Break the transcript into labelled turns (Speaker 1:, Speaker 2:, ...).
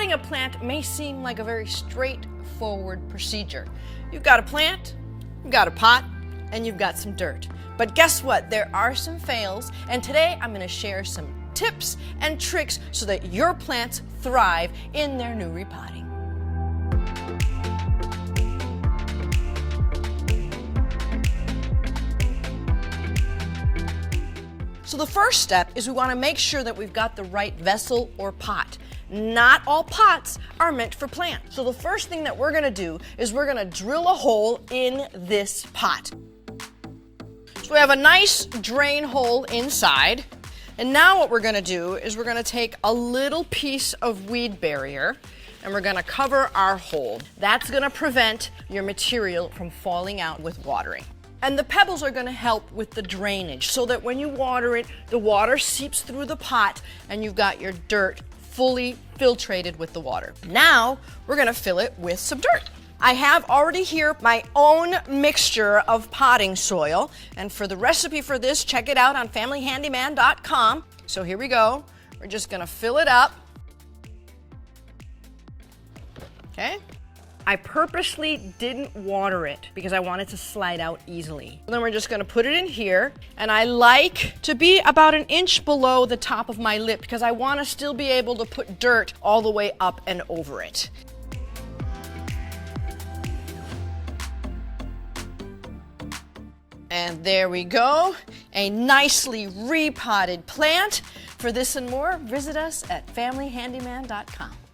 Speaker 1: Potting a plant may seem like a very straightforward procedure. You've got a plant, you've got a pot, and you've got some dirt. But guess what? There are some fails, and today I'm going to share some tips and tricks so that your plants thrive in their new repotting. So the first step is we want to make sure that we've got the right vessel or pot. Not all pots are meant for plants. So the first thing that we're going to do is we're going to drill a hole in this pot. So we have a nice drain hole inside. And now what we're going to do is we're going to take a little piece of weed barrier and we're going to cover our hole. That's going to prevent your material from falling out with watering. And the pebbles are going to help with the drainage so that when you water it, the water seeps through the pot and you've got your dirt fully filtrated with the water. Now we're going to fill it with some dirt. I have already here my own mixture of potting soil, and for the recipe for this, check it out on familyhandyman.com. So here we go. We're just going to fill it up. Okay. I purposely didn't water it because I want it to slide out easily. And then we're just going to put it in here, and I like to be about an inch below the top of my lip because I want to still be able to put dirt all the way up and over it. And there we go, a nicely repotted plant. For this and more, visit us at familyhandyman.com.